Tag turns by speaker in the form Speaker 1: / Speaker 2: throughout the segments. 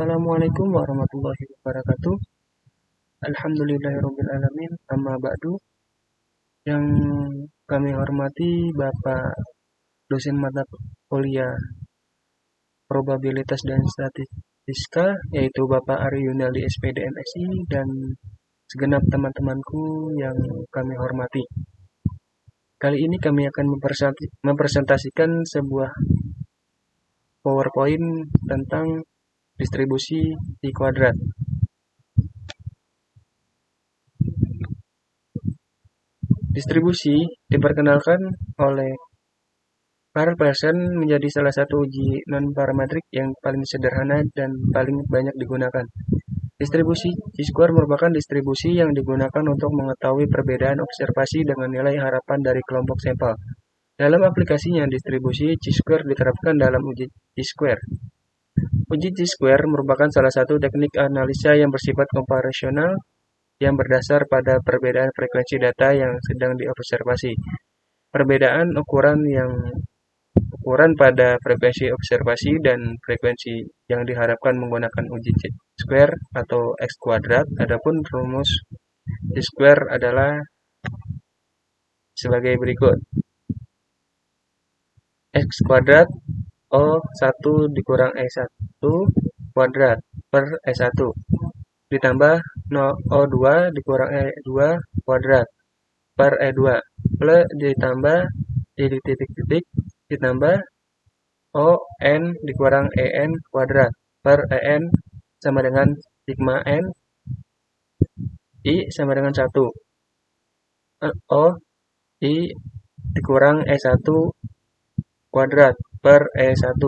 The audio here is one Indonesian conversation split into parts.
Speaker 1: Assalamualaikum warahmatullahi wabarakatuh. Alhamdulillahirrabbilalamin. Amma ba'du. Yang kami hormati Bapak dosen mata kuliah probabilitas dan statistika, yaitu Bapak Ari Yunali SPD MSI, dan segenap teman-temanku yang kami hormati. Kali ini kami akan mempresentasikan sebuah PowerPoint tentang distribusi I kuadrat. Distribusi diperkenalkan oleh Karl Pearson menjadi salah satu uji non-parametrik yang paling sederhana dan paling banyak digunakan. Distribusi chi-square merupakan distribusi yang digunakan untuk mengetahui perbedaan observasi dengan nilai harapan dari kelompok sampel. Dalam aplikasinya, distribusi chi-square diterapkan dalam uji chi-square. Uji chi-square merupakan salah satu teknik analisa yang bersifat komparasional yang berdasar pada perbedaan frekuensi data yang sedang diobservasi. Perbedaan ukuran pada frekuensi observasi dan frekuensi yang diharapkan menggunakan uji chi-square atau X kuadrat. Adapun rumus chi-square adalah sebagai berikut. X kuadrat O1 dikurang E1 kuadrat per E1 ditambah O2 dikurang E2 kuadrat per E2 plus ditambah titik-titik ditambah ON dikurang EN kuadrat per EN sama dengan sigma N I sama dengan 1 O I dikurang E1 kuadrat per E1.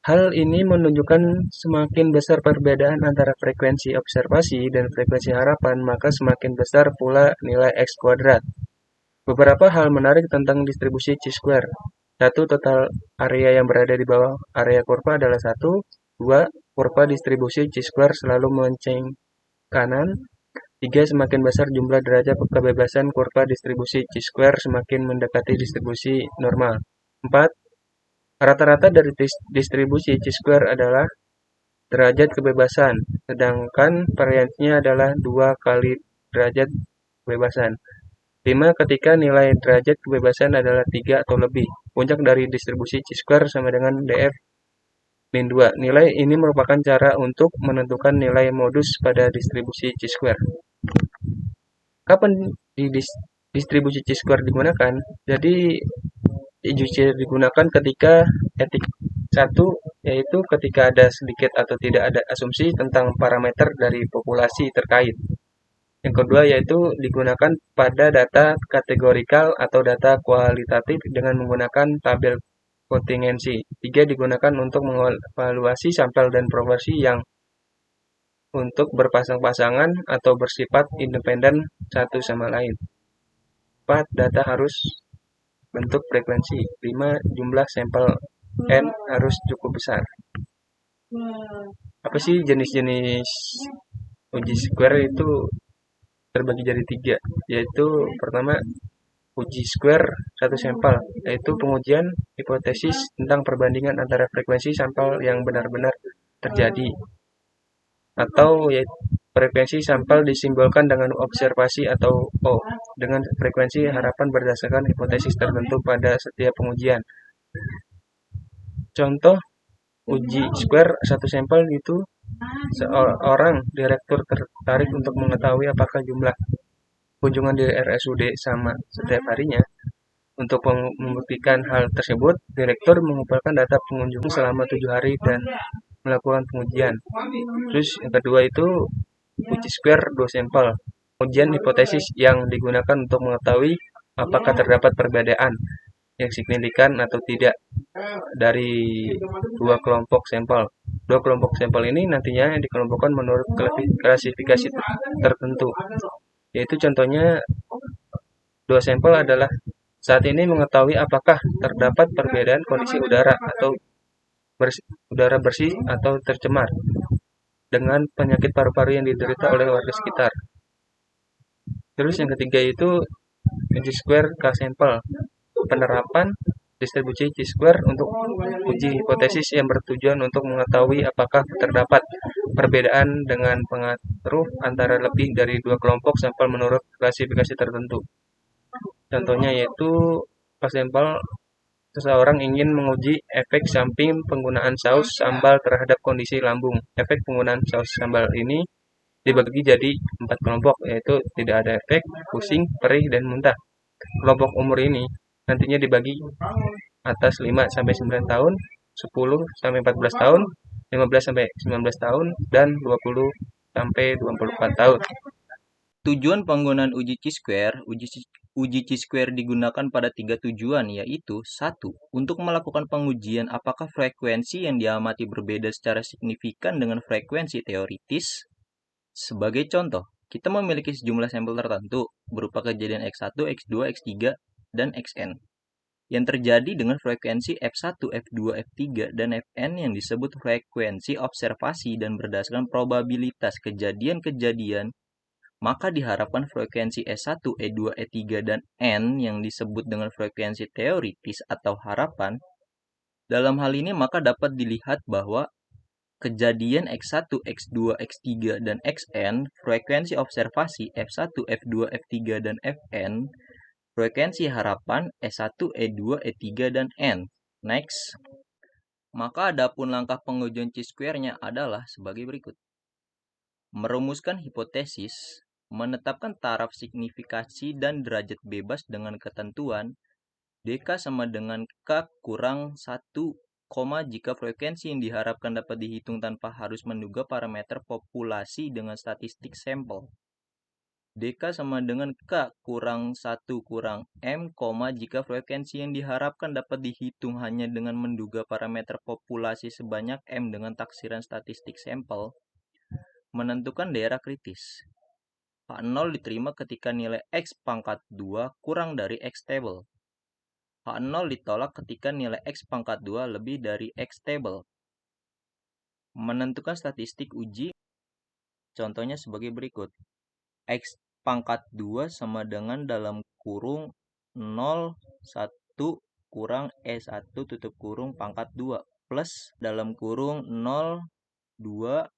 Speaker 1: Hal ini menunjukkan semakin besar perbedaan antara frekuensi observasi dan frekuensi harapan, maka semakin besar pula nilai X kuadrat. Beberapa hal menarik tentang distribusi chi-square. 1. Total area yang berada di bawah area kurva adalah 1. 2. Kurva distribusi chi-square selalu melenceng kanan. 3. Semakin besar jumlah derajat kebebasan kurva distribusi chi-square semakin mendekati distribusi normal. 4. Rata-rata dari distribusi chi-square adalah derajat kebebasan, sedangkan variansinya adalah 2 kali derajat kebebasan. 5. Ketika nilai derajat kebebasan adalah 3 atau lebih, puncak dari distribusi chi-square sama dengan df min 2. Nilai ini merupakan cara untuk menentukan nilai modus pada distribusi chi-square. Kapan distribusi chi-square digunakan? Jadi digunakan ketika etik 1, yaitu ketika ada sedikit atau tidak ada asumsi tentang parameter dari populasi terkait. Yang kedua yaitu digunakan pada data kategorikal atau data kualitatif dengan menggunakan tabel kontingensi. 3. Digunakan untuk mengevaluasi sampel dan proporsi yang untuk berpasang-pasangan atau bersifat independen satu sama lain. 4. Data harus bentuk frekuensi. 5. Jumlah sampel N harus cukup besar. Apa sih jenis-jenis uji square itu terbagi jadi 3, yaitu pertama uji square satu sampel, yaitu pengujian hipotesis tentang perbandingan antara frekuensi sampel yang benar-benar terjadi, atau yaitu frekuensi sampel disimbolkan dengan observasi atau O dengan frekuensi harapan berdasarkan hipotesis tertentu pada setiap pengujian. Contoh uji square satu sampel itu seorang direktur tertarik untuk mengetahui apakah jumlah kunjungan di RSUD sama setiap harinya. Untuk membuktikan hal tersebut, direktur mengumpulkan data pengunjung selama 7 hari dan melakukan pengujian. Terus yang kedua itu uji square 2 sampel, ujian hipotesis yang digunakan untuk mengetahui apakah terdapat perbedaan yang signifikan atau tidak dari 2 kelompok sampel. 2 kelompok sampel ini nantinya dikelompokkan menurut klasifikasi tertentu. Yaitu contohnya 2 sampel adalah saat ini mengetahui apakah terdapat perbedaan kondisi udara atau udara bersih atau tercemar dengan penyakit paru-paru yang diderita oleh warga sekitar. Terus yang ketiga itu uji square K sampel, penerapan distribusi chi-square untuk uji hipotesis yang bertujuan untuk mengetahui apakah terdapat perbedaan dengan pengaruh antara lebih dari dua kelompok sampel menurut klasifikasi tertentu. Contohnya yaitu pas sampel seseorang ingin menguji efek samping penggunaan saus sambal terhadap kondisi lambung. Efek penggunaan saus sambal ini dibagi jadi 4 kelompok, yaitu tidak ada efek, pusing, perih, dan muntah. Kelompok umur ini nantinya dibagi atas 5-9 tahun, 10-14 tahun, 15-19 tahun, dan 20-24 tahun.
Speaker 2: Tujuan penggunaan uji chi-square. Uji chi-square digunakan pada 3 tujuan, yaitu 1. Untuk melakukan pengujian apakah frekuensi yang diamati berbeda secara signifikan dengan frekuensi teoritis. Sebagai contoh, kita memiliki sejumlah sampel tertentu berupa kejadian X1, X2, X3, dan Xn yang terjadi dengan frekuensi F1, F2, F3, dan Fn yang disebut frekuensi observasi dan berdasarkan probabilitas kejadian-kejadian, maka diharapkan frekuensi E1, E2, E3, dan N yang disebut dengan frekuensi teoritis atau harapan. Dalam hal ini maka dapat dilihat bahwa kejadian X1, X2, X3, dan Xn, frekuensi observasi F1, F2, F3, dan Fn, frekuensi harapan E1, E2, E3, dan N. Next. Maka adapun langkah pengujian chi-square-nya adalah sebagai berikut. Merumuskan hipotesis, menetapkan taraf signifikasi dan derajat bebas dengan ketentuan dk sama dengan k kurang 1, jika frekuensi yang diharapkan dapat dihitung tanpa harus menduga parameter populasi dengan statistik sampel. dk sama dengan k kurang 1 kurang m, jika frekuensi yang diharapkan dapat dihitung hanya dengan menduga parameter populasi sebanyak m dengan taksiran statistik sampel. Menentukan daerah kritis. H0 diterima ketika nilai X pangkat 2 kurang dari X table. H0 ditolak ketika nilai X pangkat 2 lebih dari X table. Menentukan statistik uji. Contohnya sebagai berikut. X pangkat 2 sama dengan dalam kurung 0, 1 kurang E1 tutup kurung pangkat 2 plus dalam kurung 0, 2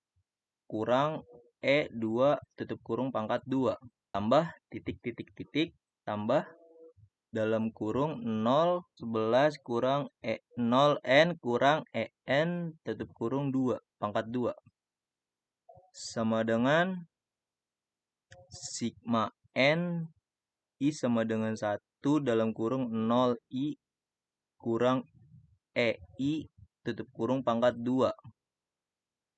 Speaker 2: kurang E2 tutup kurung pangkat 2 tambah titik tambah dalam kurung 0, 11 kurang E0 N kurang EN tutup kurung 2 pangkat 2 sama dengan sigma N I sama dengan 1 dalam kurung 0 I kurang EI tutup kurung pangkat 2.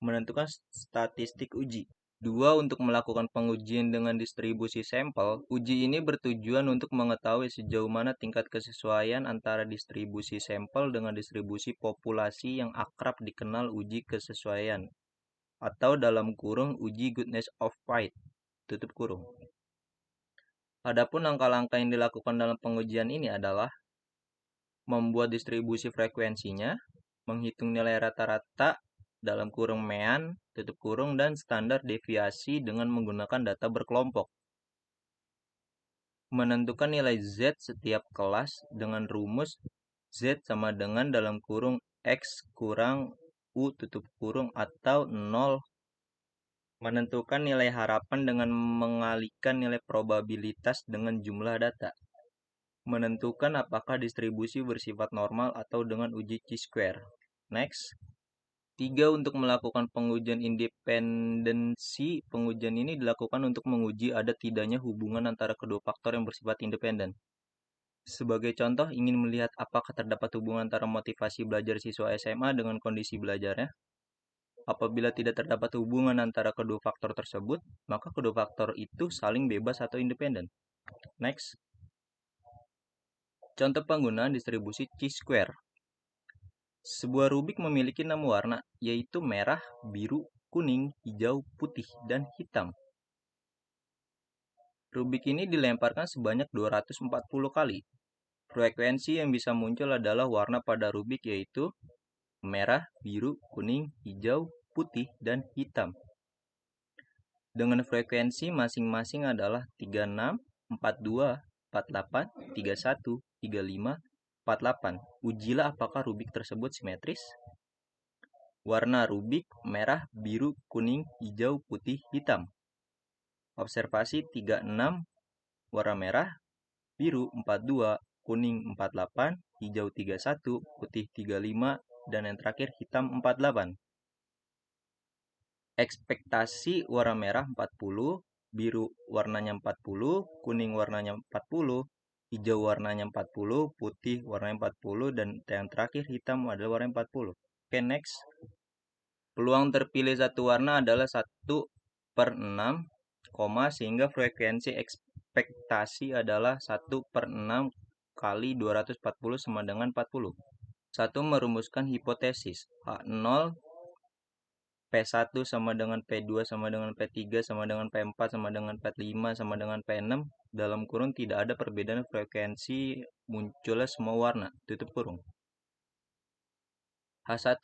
Speaker 2: Menentukan statistik uji. 2. Untuk melakukan pengujian dengan distribusi sampel. Uji ini bertujuan untuk mengetahui sejauh mana tingkat kesesuaian antara distribusi sampel dengan distribusi populasi yang akrab dikenal uji kesesuaian, atau dalam kurung uji goodness of fit, tutup kurung. Adapun langkah-langkah yang dilakukan dalam pengujian ini adalah membuat distribusi frekuensinya, menghitung nilai rata-rata dalam kurung mean, tutup kurung, dan standar deviasi dengan menggunakan data berkelompok. Menentukan nilai Z setiap kelas dengan rumus Z sama dengan dalam kurung X kurang U tutup kurung atau 0. Menentukan nilai harapan dengan mengalihkan nilai probabilitas dengan jumlah data. Menentukan apakah distribusi bersifat normal atau dengan uji chi-square. Next. 3. Untuk melakukan pengujian independensi. Pengujian ini dilakukan untuk menguji ada tidaknya hubungan antara kedua faktor yang bersifat independen. Sebagai contoh, ingin melihat apakah terdapat hubungan antara motivasi belajar siswa SMA dengan kondisi belajarnya. Apabila tidak terdapat hubungan antara kedua faktor tersebut, maka kedua faktor itu saling bebas atau independen. Next. Contoh penggunaan distribusi chi-square. Sebuah rubik memiliki 6 warna, yaitu merah, biru, kuning, hijau, putih, dan hitam. Rubik ini dilemparkan sebanyak 240 kali. Frekuensi yang bisa muncul adalah warna pada rubik yaitu merah, biru, kuning, hijau, putih, dan hitam. Dengan frekuensi masing-masing adalah 36, 42, 48, 31, 35, 48. Ujilah apakah rubik tersebut simetris. Warna rubik merah, biru, kuning, hijau, putih, hitam. Observasi 36, warna merah, biru 42, kuning 48, hijau 31, putih 35, dan yang terakhir hitam 48. Ekspektasi warna merah 40, biru warnanya 40, kuning warnanya 40, hijau warnanya 40, putih warnanya 40, dan yang terakhir hitam adalah warna 40. Oke, next. Peluang terpilih satu warna adalah 1/6, sehingga frekuensi ekspektasi adalah 1/6 kali 240 sama dengan 40. 1. Merumuskan hipotesis H0 P1 sama dengan P2 sama dengan P3 sama dengan P4 sama dengan P5 sama dengan P6 dalam kurung tidak ada perbedaan frekuensi munculnya semua warna tutup kurung. H1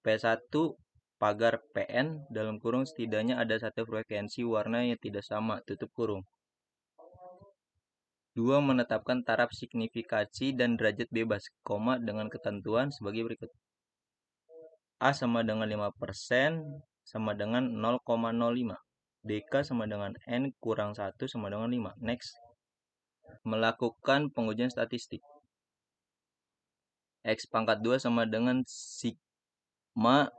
Speaker 2: P1 pagar PN dalam kurung setidaknya ada satu frekuensi warna yang tidak sama tutup kurung. 2. Menetapkan taraf signifikasi dan derajat bebas, dengan ketentuan sebagai berikut. A sama dengan 5% sama dengan 0,05. DK sama dengan N kurang 1 sama dengan 5. Next. Melakukan pengujian statistik. X pangkat 2 sama dengan sigma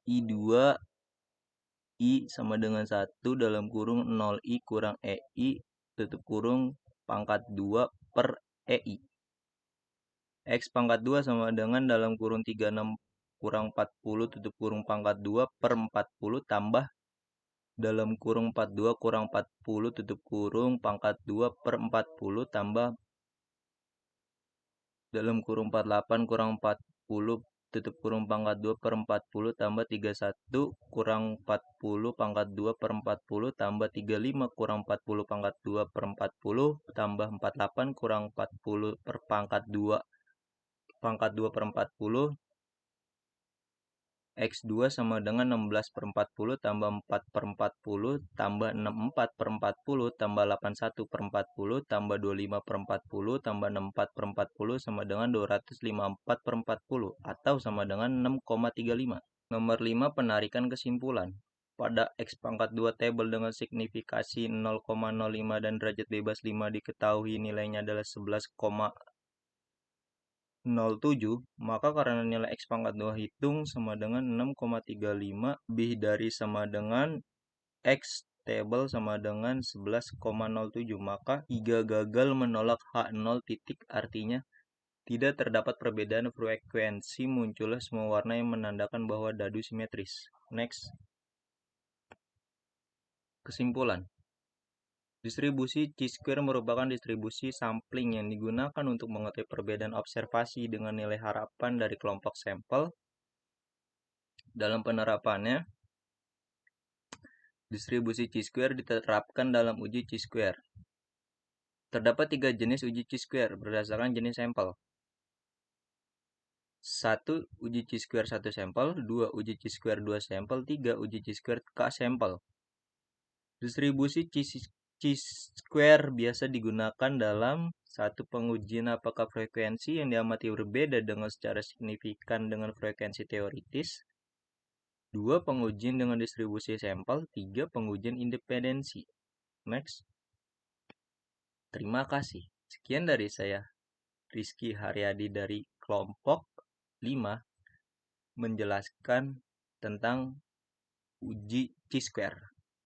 Speaker 2: I2 I sama dengan 1 dalam kurung 0I kurang EI tutup kurung pangkat 2 per EI. X pangkat 2 sama dengan dalam kurung 36 kurang 40 tutup kurung pangkat 2 per 40 tambah dalam kurung 42 kurang 40 tutup kurung pangkat 2 per 40 tambah dalam kurung 48 kurang 40 tutup kurung pangkat 2 per 40 tambah 31 kurang 40 pangkat 2 per 40 tambah 35 kurang 40 pangkat 2 per 40 tambah 48 kurang 40 per pangkat 2 per 40. X2 sama dengan 16 per 40 tambah 4 per 40 tambah 64 per 40 tambah 81 per 40 tambah 25 per 40 tambah 64 per 40 sama dengan 254 per 40 atau sama dengan 6,35. Nomor 5. Penarikan kesimpulan. Pada X pangkat 2 tabel dengan signifikasi 0,05 dan derajat bebas 5 diketahui nilainya adalah 11,07, maka karena nilai X pangkat 2 hitung sama dengan 6,35 lebih dari sama dengan X table sama dengan 11,07, maka 3 gagal menolak H0 titik, artinya tidak terdapat perbedaan frekuensi munculnya semua warna yang menandakan bahwa dadu simetris. Next. Kesimpulan. Distribusi chi-square merupakan distribusi sampling yang digunakan untuk mengetahui perbedaan observasi dengan nilai harapan dari kelompok sampel. Dalam penerapannya, distribusi chi-square diterapkan dalam uji chi-square. Terdapat 3 jenis uji chi-square berdasarkan jenis sampel. 1. Uji chi-square 1 sampel, 2. Uji chi-square 2 sampel, 3. Uji chi-square K sampel. Distribusi chi-square biasa digunakan dalam 1. Pengujian apakah frekuensi yang diamati berbeda dengan secara signifikan dengan frekuensi teoritis. 2. Pengujian dengan distribusi sampel. 3. Pengujian independensi. Next. Terima kasih. Sekian dari saya, Rizky Haryadi dari kelompok 5, menjelaskan tentang uji chi-square.